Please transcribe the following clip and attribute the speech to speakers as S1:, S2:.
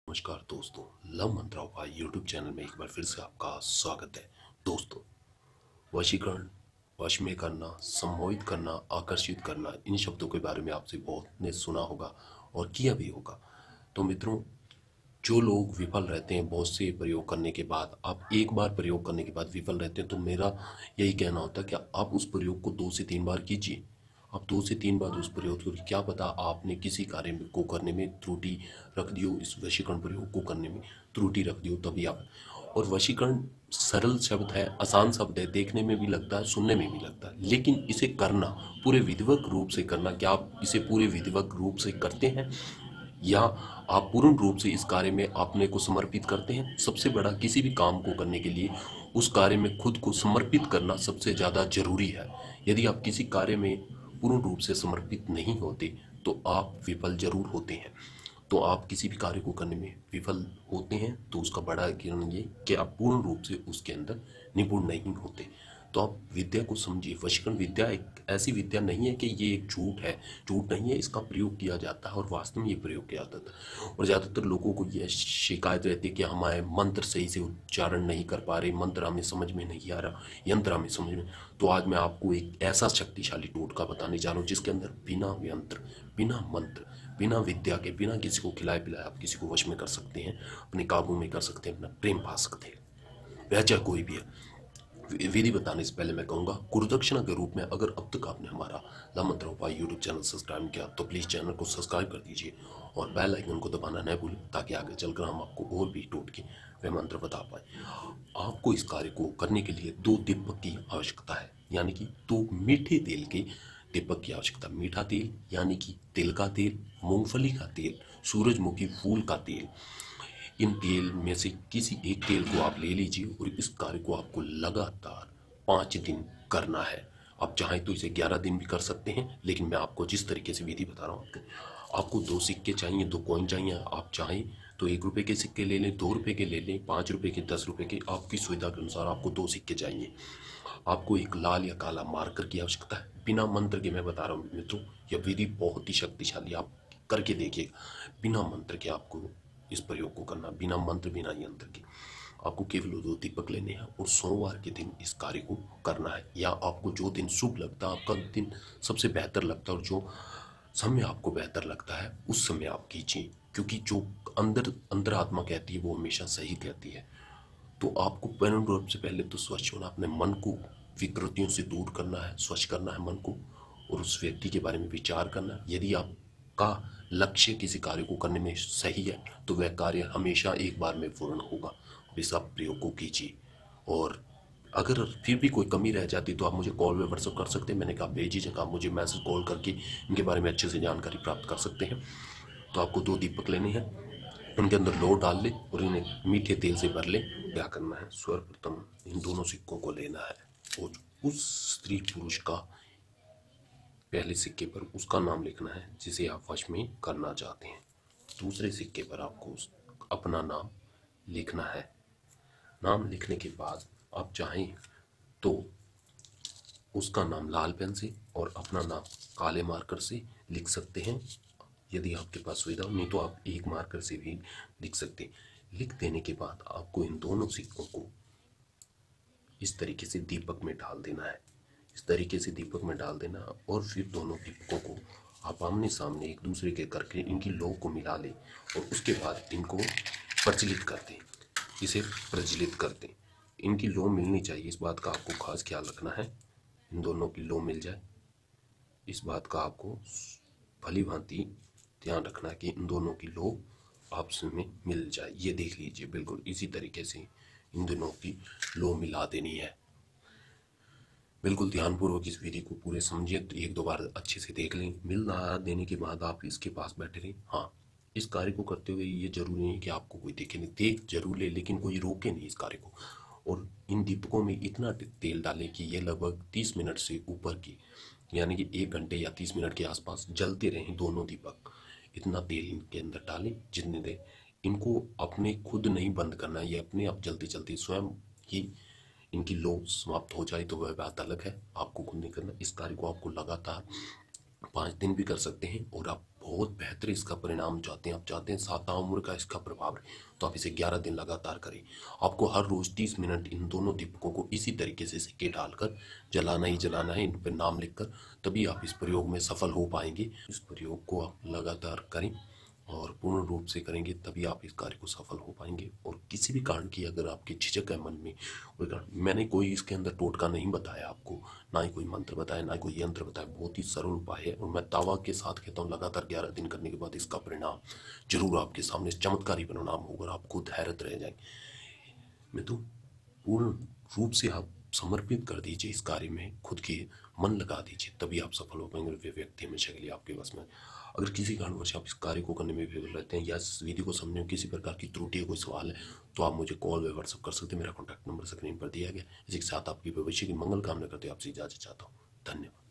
S1: नमस्कार दोस्तों, लव मंत्रा उपाय यूट्यूब चैनल में एक बार फिर से आपका स्वागत है। दोस्तों, वशीकरण, वश में करना, सम्मोहित करना, आकर्षित करना, इन शब्दों के बारे में आपसे बहुत ने सुना होगा और किया भी होगा। तो मित्रों, जो लोग विफल रहते हैं बहुत से प्रयोग करने के बाद, आप एक बार प्रयोग करने के बाद विफल रहते हैं, तो मेरा यही कहना होता है कि आप उस प्रयोग को 2 से 3 बार कीजिए। आप 2 से 3 बार उस प्रयोग को, क्या पता आपने किसी कार्य को करने में त्रुटि रख दी हो, इस वशीकरण प्रयोग को करने में त्रुटि रख दी हो, तभी आप। और वशीकरण सरल शब्द है, आसान शब्द है, देखने में भी लगता है, सुनने में भी लगता है, लेकिन इसे करना पूरे विधिवत रूप से करना, क्या आप इसे पूरे विधिवत रूप से करते हैं या आप पूर्ण रूप से इस कार्य में अपने को समर्पित करते हैं? सबसे बड़ा, किसी भी काम को करने के लिए उस कार्य में खुद को समर्पित करना सबसे ज़्यादा जरूरी है। यदि आप किसी कार्य में पूर्ण रूप से समर्पित नहीं होते तो आप विफल जरूर होते हैं। तो आप किसी भी कार्य को करने में विफल होते हैं तो उसका बड़ा कारण ये कि आप पूर्ण रूप से उसके अंदर निपुण नहीं होते। तो आप विद्या को समझिए। वशीकरण विद्या एक ऐसी विद्या नहीं है कि ये एक झूठ है, झूठ नहीं है, इसका प्रयोग किया जाता है और वास्तव में ये प्रयोग किया जाता है। और ज़्यादातर लोगों को यह शिकायत रहती है कि हमारे मंत्र सही से उच्चारण नहीं कर पा रहे, मंत्र हमें समझ में नहीं आ रहा, यंत्र हमें समझ में। तो आज मैं आपको एक ऐसा शक्तिशाली टोटका बताने जा रहा हूँ जिसके अंदर बिना यंत्र, बिना मंत्र, बिना विद्या के, बिना किसी को खिलाए पिलाए आप किसी को वश में कर सकते हैं, अपने काबू में कर सकते हैं, अपना प्रेम पा सकते हैं, वह चाहे कोई भी है। विधि बताने से पहले मैं कहूँगा, गुरुदक्षिणा के रूप में अगर अब तक आपने हमारा लव मंत्रा उपाय यूट्यूब चैनल सब्सक्राइब किया तो प्लीज़ चैनल को सब्सक्राइब कर दीजिए और बेल आइकन को दबाना न भूलें, ताकि आगे चलकर हम आपको और भी टोटके व मंत्र बता पाए। आपको इस कार्य को करने के लिए 2 दीपक की आवश्यकता है, यानी कि 2 मीठे तेल के दीपक की आवश्यकता। मीठा तेल यानी कि तिल का तेल, मूंगफली का तेल, सूरजमुखी फूल का तेल। इन तेल में से किसी एक तेल को आप ले लीजिए और इस कार्य को आपको लगातार 5 दिन करना है। आप चाहें तो इसे 11 दिन भी कर सकते हैं, लेकिन मैं आपको जिस तरीके से विधि बता रहा हूँ, आपको 2 सिक्के चाहिए, 2 कॉइन चाहिए। आप चाहें तो 1 रुपये के सिक्के ले लें, 2 रुपये के ले लें, 5 रुपये के, 10 रुपये के, आपकी सुविधा के अनुसार आपको 2 सिक्के चाहिए। आपको एक लाल या काला मार्कर की आवश्यकता है। बिना मंत्र के मैं बता रहा हूँ मित्रों, यह विधि बहुत ही शक्तिशाली, आप करके देखिएगा। बिना मंत्र के आपको इस प्रयोग को करना, बिना मंत्र बिना यंत्र के। आपको केवल 2 दीपक लेने हैं और सोमवार के दिन इस कार्य को करना है, या आपको जो दिन शुभ लगता है, आपका दिन सबसे बेहतर लगता है और जो समय आपको बेहतर लगता है उस समय आप कीजिए, क्योंकि जो अंतरात्मा कहती है वो हमेशा सही कहती है। तो आपको पूर्ण रूप से पहले तो स्वच्छ होना, अपने मन को विकृतियों से दूर करना है, स्वच्छ करना है मन को, और उस व्यक्ति के बारे में विचार करना है। यदि आपका लक्ष्य किसी कार्य को करने में सही है तो वह कार्य हमेशा एक बार में पूर्ण होगा। इस आप प्रयोग को कीजिए, और अगर फिर भी कोई कमी रह जाती तो आप मुझे कॉल में व्हाट्सअप कर सकते हैं। मैंने कहा भेजिएगा, आप मुझे मैसेज कॉल करके इनके बारे में अच्छे से जानकारी प्राप्त कर सकते हैं। तो आपको 2 दीपक लेने हैं, उनके अंदर लोह डाल लें और इन्हें मीठे तेल से भर लें। क्या करना है, सर्वप्रथम इन दोनों सिक्कों को लेना है और उस स्त्री पुरुष का पहले सिक्के पर उसका नाम लिखना है जिसे आप वश में करना चाहते हैं। दूसरे सिक्के पर आपको अपना नाम लिखना है। नाम लिखने के बाद आप चाहें तो उसका नाम लाल पेन से और अपना नाम काले मार्कर से लिख सकते हैं, यदि आपके पास सुविधा हो, नहीं तो आप एक मार्कर से भी लिख सकते हैं। लिख देने के बाद आपको इन दोनों सिक्कों को इस तरीके से दीपक में डाल देना है, इस तरीके से दीपक में डाल देना, और फिर दोनों दीपकों को आप आमने सामने एक दूसरे के करके इनकी लौ को मिला लें और उसके बाद इनको प्रज्वलित कर दें, इसे प्रज्वलित कर दें। इनकी लौ मिलनी चाहिए, इस बात का आपको खास ख्याल रखना है, इन दोनों की लौ मिल जाए, इस बात का आपको भली भांति ध्यान रखना है कि इन दोनों की लौ आपस में मिल जाए। ये देख लीजिए, बिल्कुल इसी तरीके से इन दोनों की लौ मिला देनी है। बिल्कुल ध्यानपूर्वक इस विधि को पूरे समझिए, तो 1-2 बार अच्छे से देख लें। मिला देने के बाद आप इसके पास बैठे रहें। हाँ, इस कार्य को करते हुए ये जरूरी नहीं कि आपको कोई देखे नहीं, देख जरूर ले, लेकिन कोई रोके नहीं इस कार्य को। और इन दीपकों में इतना तेल डालें कि ये लगभग 30 मिनट से ऊपर की, यानी कि 1 घंटे या 30 मिनट के आसपास जलते रहें दोनों दीपक। इतना तेल इनके अंदर डालें जितने देर, इनको अपने खुद नहीं बंद करना, ये अपने आप जलते जलते स्वयं ही इनकी लौ समाप्त हो जाए तो वह बात अलग है, आपको खुद नहीं करना। इस कार्य को आपको लगातार 5 दिन भी कर सकते हैं और आप बहुत बेहतर इसका परिणाम चाहते हैं, आप चाहते हैं 7 उम्र का इसका प्रभाव रहे, तो आप इसे 11 दिन लगातार करें। आपको हर रोज़ 30 मिनट इन दोनों दीपकों को इसी तरीके से सिक्के डालकर जलाना ही जलाना है, इन पर नाम लिखकर, तभी आप इस प्रयोग में सफल हो पाएंगे। इस प्रयोग को आप लगातार करें और पूर्ण रूप से करेंगे, तभी आप इस कार्य को सफल हो पाएंगे। और किसी भी कारण की अगर आपकी झिझक है मन में, कोई कारण, मैंने कोई इसके अंदर टोटका नहीं बताया आपको, ना ही कोई मंत्र बताया, ना ही कोई यंत्र बताया, बहुत ही सरल उपाय है। और मैं दावा के साथ कहता हूँ लगातार 11 दिन करने के बाद इसका परिणाम जरूर आपके सामने चमत्कारी परिणाम होगा, आप खुद हैरत रह जाएंगे। मैं तो पूर्ण रूप से आप समर्पित कर दीजिए इस कार्य में, खुद के मन लगा दीजिए, तभी आप सफल हो पाएंगे। वे व्यक्ति हमेशा के लिए आपके पास में। अगर किसी कारणवश आप इस कार्य को करने में विफल रहते हैं या इस विधि को समझने में किसी प्रकार की त्रुटि है, कोई सवाल है, तो आप मुझे कॉल व व्हाट्सअप कर सकते हैं। मेरा कॉन्टैक्ट नंबर स्क्रीन पर दिया गया। इसी के साथ आपकी भविष्य की मंगल कामना करते आपसे इजाजत चाहता हूँ। धन्यवाद।